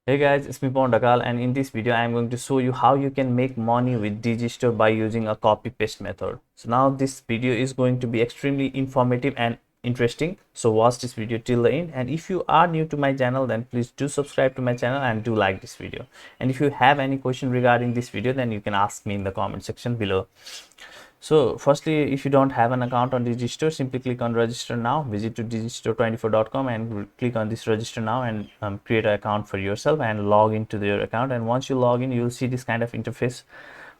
Hey guys, it's me Pondakal, and in this video I am going to show you how you can make money with Digistore by using a copy paste method. So now this video is going to be extremely informative and interesting, so watch this video till the end. And if you are new to my channel, then please do subscribe to my channel and do like this video. And if you have any question regarding this video, then you can ask me in the comment section below. So firstly, if you don't have an account on Digistore, simply click on register now. Visit to digistore24.com and click on this register now and create an account for yourself and log into your account. And once you log in, you'll see this kind of interface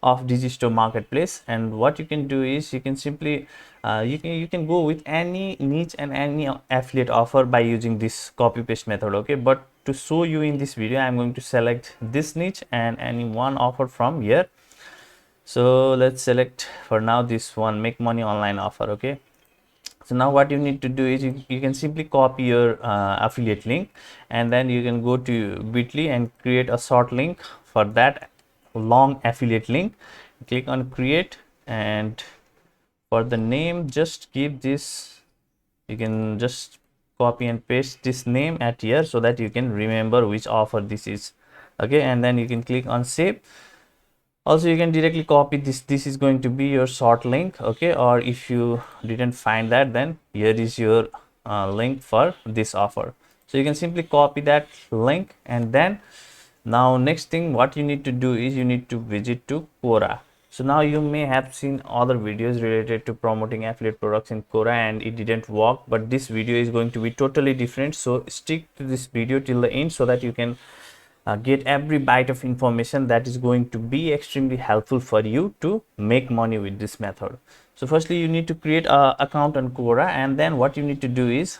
of Digistore marketplace. And what you can do is you can simply you can go with any niche and any affiliate offer by using this copy paste method. Okay, but to show you in this video, I'm going to select this niche and any one offer from here. So let's select for now this one, make money online offer. Okay, so now what you need to do is you can simply copy your affiliate link, and then you can go to bit.ly and create a short link for that long affiliate link. Click on create, and for the name just give this, you can just copy and paste this name at here so that you can remember which offer this is. Okay, and then you can click on save. Also you can directly copy this is going to be your short link. Okay, or if you didn't find that, then here is your link for this offer. So you can simply copy that link, and then now next thing what you need to do is you need to visit to Quora. So now you may have seen other videos related to promoting affiliate products in Quora and it didn't work, but this video is going to be totally different. So stick to this video till the end so that you can get every bite of information that is going to be extremely helpful for you to make money with this method. So firstly you need to create a account on Quora, and then what you need to do is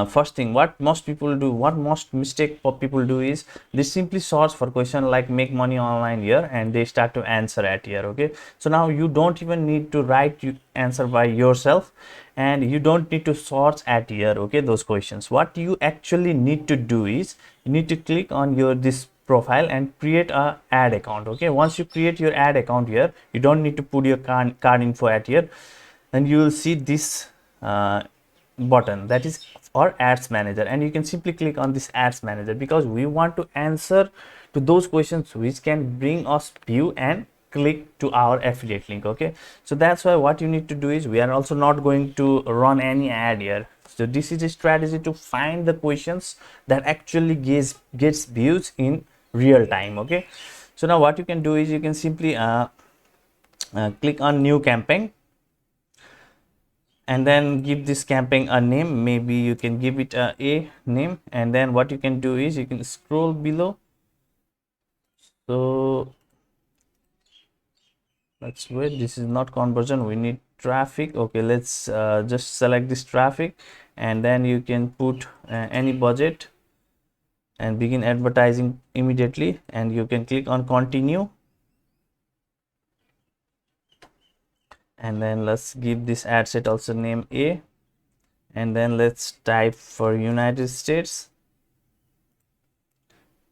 first thing what most mistake people do is they simply search for question like make money online here and they start to answer at here. Okay, so now you don't even need to write you answer by yourself, and you don't need to search at here. Okay, those questions, what you actually need to do is you need to click on your this profile and create a ad account. Okay, once you create your ad account here, you don't need to put your card info at here, then you will see this button that is for ads manager, and you can simply click on this ads manager because we want to answer to those questions which can bring us view and click to our affiliate link. Okay, so that's why what you need to do is we are also not going to run any ad here. So this is a strategy to find the questions that actually gets views in real time. Okay, so now what you can do is you can simply click on new campaign, and then give this campaign a name. Maybe you can give it a name, and then what you can do is you can scroll below. So let's wait, this is not conversion, we need traffic. Okay, let's just select this traffic, and then you can put any budget and begin advertising immediately, and you can click on continue, and then let's give this ad set also name A, and then let's type for United States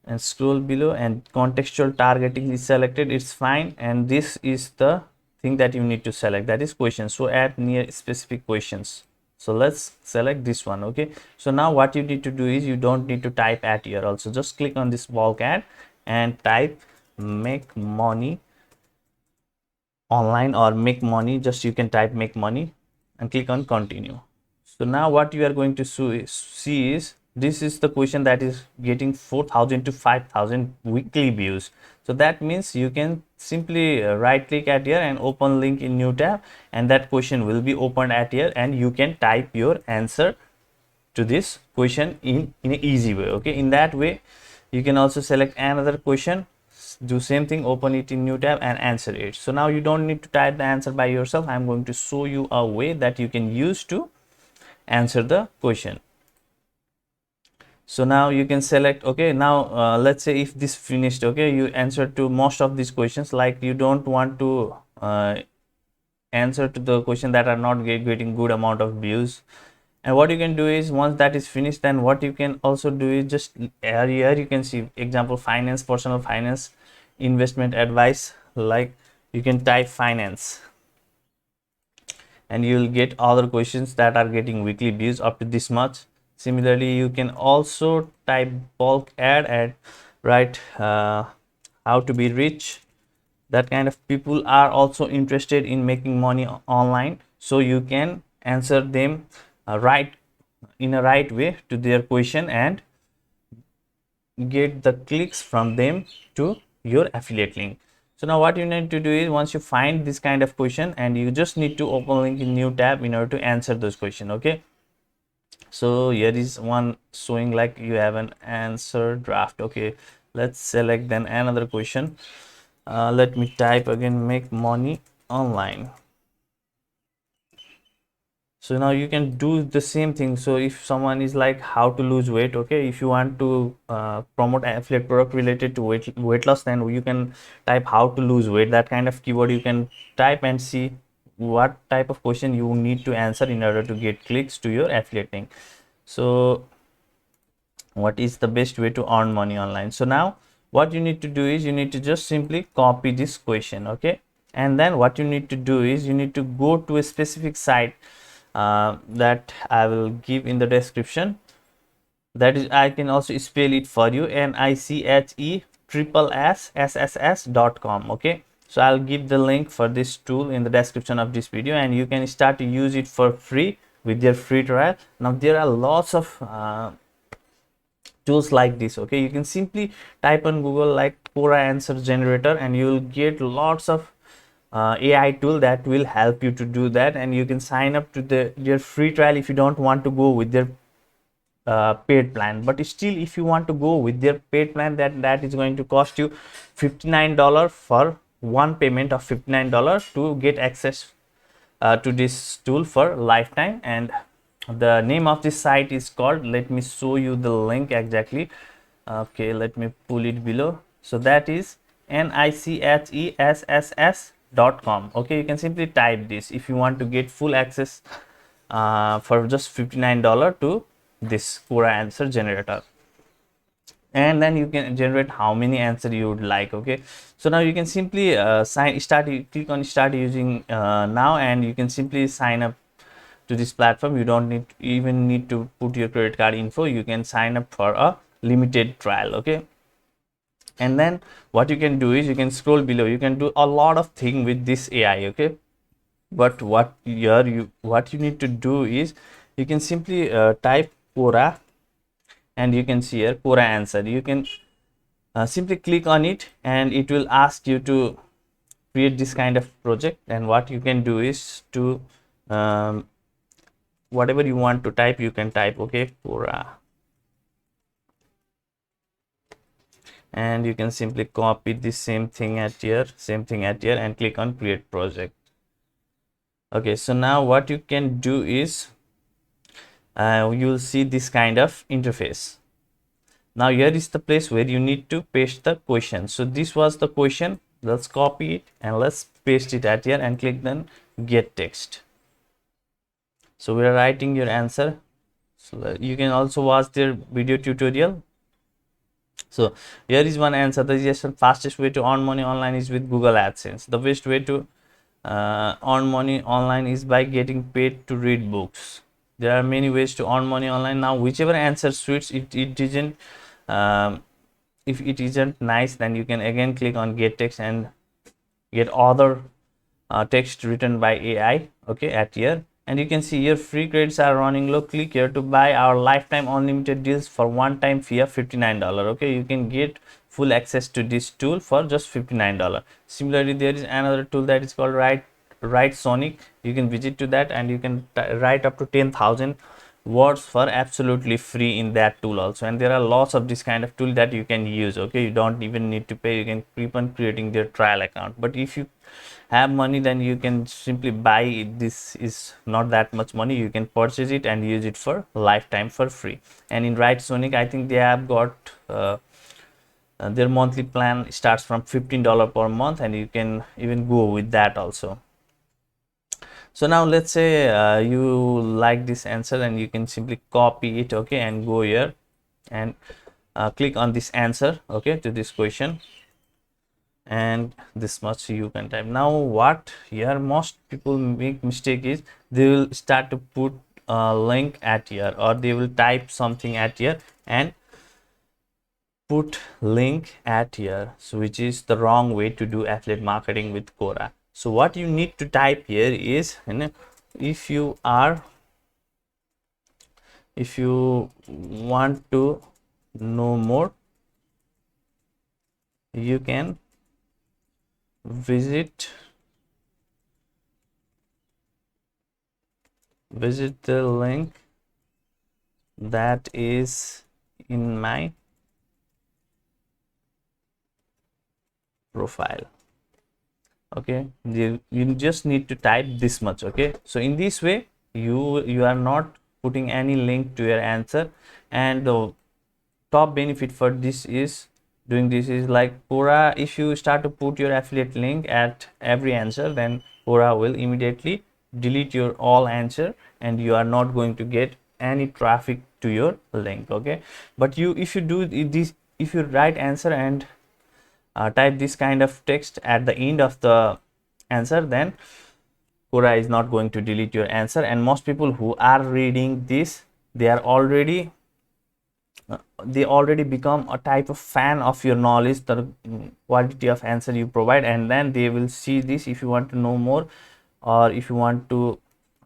and scroll below, and contextual targeting is selected, it's fine. And this is the thing that you need to select, that is questions. So add near specific questions, so let's select this one. Okay, so now what you need to do is you don't need to type at here, also just click on this bulk ad and type make money online or make money, just you can type make money and click on continue. So now what you are going to see is this is the question that is getting 4,000 to 5,000 weekly views. So that means you can simply right click at here and open link in new tab, and that question will be opened at here, and you can type your answer to this question in an easy way. Okay, in that way you can also select another question, do same thing, open it in new tab and answer it. So now you don't need to type the answer by yourself. I'm going to show you a way that you can use to answer the question. So now you can select. Okay, now let's say if this finished, okay, you answer to most of these questions, like you don't want to answer to the question that are not getting good amount of views. And what you can do is once that is finished, then what you can also do is just here you can see example finance, personal finance, investment advice, like you can type finance and you will get other questions that are getting weekly views up to this much. Similarly, you can also type bulk ad and write how to be rich. That kind of people are also interested in making money online, so you can answer them right in a right way to their question and get the clicks from them to your affiliate link. So now what you need to do is, once you find this kind of question, and you just need to open link in new tab in order to answer those questions. Okay, so here is one showing like you have an answer draft. Okay, let's select then another question. Let me type again, make money online. So now you can do the same thing. So if someone is like how to lose weight, okay, if you want to promote affiliate product related to weight loss, then you can type how to lose weight. That kind of keyword you can type and see what type of question you need to answer in order to get clicks to your affiliate link. So what is the best way to earn money online? So now what you need to do is, you need to just simply copy this question. Okay, and then what you need to do is, you need to go to a specific site that I will give in the description. That is, I can also spell it for you, NICHE/SSS.com. okay, so I'll give the link for this tool in the description of this video, and you can start to use it for free with your free trial. Now there are lots of tools like this. Okay, you can simply type on Google like Quora answer generator, and you will get lots of AI tool that will help you to do that, and you can sign up to their free trial if you don't want to go with their paid plan. But still, if you want to go with their paid plan, that is going to cost you $59 for one payment of $59 to get access to this tool for lifetime. And the name of this site is called, let me show you the link exactly. Okay, let me pull it below. So that is NICHESSS.com. okay, you can simply type this if you want to get full access for just $59 to this Quora answer generator. And then you can generate how many answer you would like. Okay, so now you can simply click on start using now, and you can simply sign up to this platform. You don't even need to put your credit card info. You can sign up for a limited trial. Okay, and then what you can do is, you can scroll below. You can do a lot of things with this AI. Okay, but what you need to do is, you can simply type Quora, and you can see here Quora answer. You can simply click on it, and it will ask you to create this kind of project. And what you can do is to whatever you want to type, you can type. Okay, Quora, and you can simply copy the same thing at here, and click on create project. Okay, so now what you can do is, you'll see this kind of interface. Now here is the place where you need to paste the question. So this was the question. Let's copy it and let's paste it at here and click then get text. So we are writing your answer. So you can also watch their video tutorial. So here is one answer. The fastest way to earn money online is with Google AdSense. The best way to earn money online is by getting paid to read books. There are many ways to earn money online. Now whichever answer suits it isn't if it isn't nice, then you can again click on get text and get other text written by AI. Okay, at here, and you can see your free credits are running low. Click here to buy our lifetime unlimited deals for one time fee of $59. Okay, you can get full access to this tool for just $59. Similarly, there is another tool that is called Write Sonic. You can visit to that, and you can write up to 10,000 words for absolutely free in that tool also. And there are lots of this kind of tool that you can use. Okay, you don't even need to pay. You can keep on creating their trial account. But if you have money, then you can simply buy it. This is not that much money. You can purchase it and use it for lifetime for free. And in Write Sonic, I think they have got their monthly plan starts from $15 per month, and you can even go with that also. So now let's say you like this answer, and you can simply copy it. Okay, and go here and click on this answer, okay, to this question, and this much you can type. Now what here most people make mistake is, they will start to put a link at here, or they will type something at here and put link at here, so which is the wrong way to do affiliate marketing with Quora. So what you need to type here is, if you are, if you want to know more, you can visit the link that is in my profile. Okay, you just need to type this much. Okay, so in this way you are not putting any link to your answer. And the top benefit for this is, doing this is like Quora, if you start to put your affiliate link at every answer, then Quora will immediately delete your all answer and you are not going to get any traffic to your link. Okay, but if you do this, if you write answer and type this kind of text at the end of the answer, then Quora is not going to delete your answer. And most people who are reading this, they are already they already become a type of fan of your knowledge, the quality of answer you provide, and then they will see this. If you want to know more, or if you want to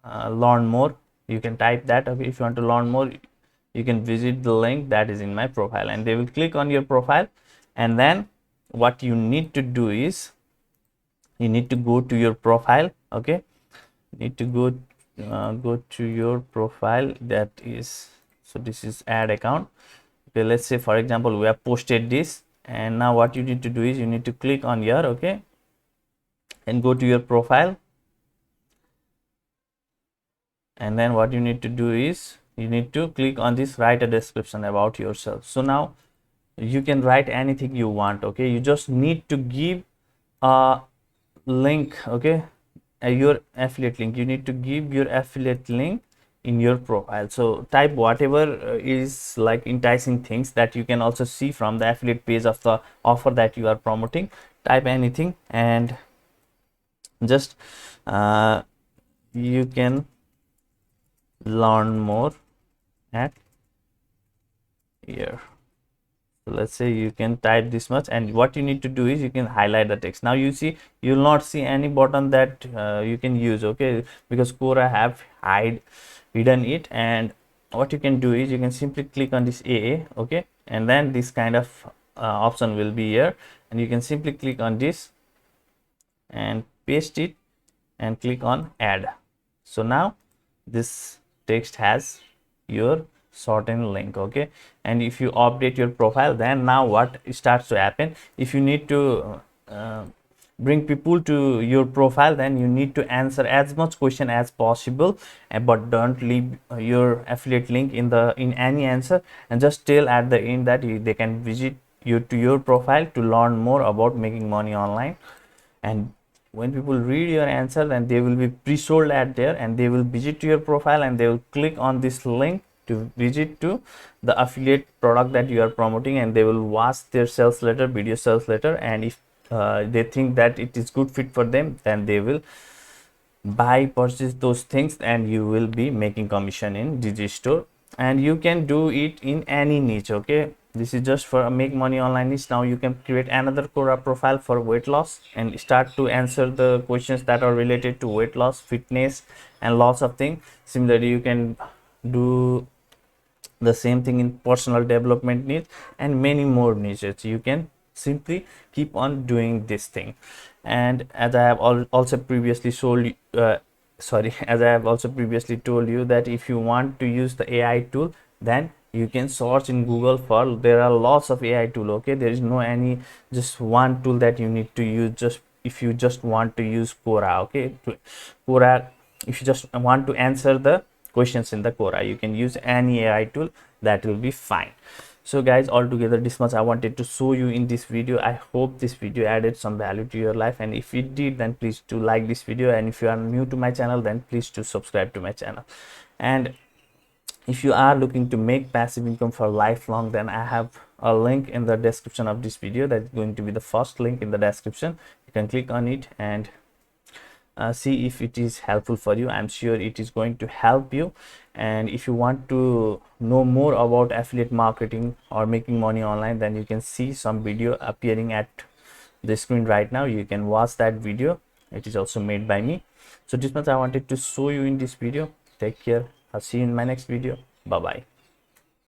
learn more, you can type that. Okay, if you want to learn more, you can visit the link that is in my profile, and they will click on your profile. And then what you need to do is, you need to go to your profile. Okay, you need to go to your profile, that is, so this is add account. Okay, let's say for example we have posted this, and now what you need to do is, you need to click on here. Okay, and go to your profile, and then what you need to do is, you need to click on this write a description about yourself. So now you can write anything you want. Okay, you just need to give a link. Okay, your affiliate link, you need to give your affiliate link in your profile. So type whatever is like enticing things that you can also see from the affiliate page of the offer that you are promoting. Type anything, and just you can learn more at here. So let's say you can type this much, and what you need to do is, you can highlight the text. Now you see, you will not see any button that you can use. Okay, because Quora have hidden it. And what you can do is, you can simply click on this AA. Okay, and then this kind of option will be here, and you can simply click on this and paste it and click on add. So now this text has your certain link. Okay, and if you update your profile, then now what starts to happen, if you need to bring people to your profile, then you need to answer as much question as possible, but don't leave your affiliate link in any answer, and just tell at the end that they can visit you to your profile to learn more about making money online. And when people read your answer, then they will be pre-sold at there, and they will visit to your profile, and they will click on this link to visit to the affiliate product that you are promoting, and they will watch their sales letter, video sales letter, and if they think that it is good fit for them, then they will purchase those things, and you will be making commission in Digistore. And you can do it in any niche. Okay, this is just for a make money online niche. Now you can create another Quora profile for weight loss and start to answer the questions that are related to weight loss, fitness, and lots of things. Similarly, you can do the same thing in personal development niche and many more niches. You can simply keep on doing this thing. And as I have also previously as I have also previously told you, that if you want to use the AI tool, then you can search in Google for, there are lots of AI tool. Okay, there is no any just one tool that you need to use, just if you just want to use Quora. Okay, Quora, if you just want to answer the questions in the Quora, you can use any AI tool, that will be fine. So guys, altogether this much I wanted to show you in this video. I hope this video added some value to your life, and if it did, then please do like this video, and if you are new to my channel, then please do subscribe to my channel. And if you are looking to make passive income for lifelong, then I have a link in the description of this video. That's going to be the first link in the description. You can click on it, and see if it is helpful for you. I'm sure it is going to help you. And if you want to know more about affiliate marketing or making money online, then you can see some video appearing at the screen right now. You can watch that video. It is also made by me. So this much I wanted to show you in this video. Take care. I'll see you in my next video. Bye bye.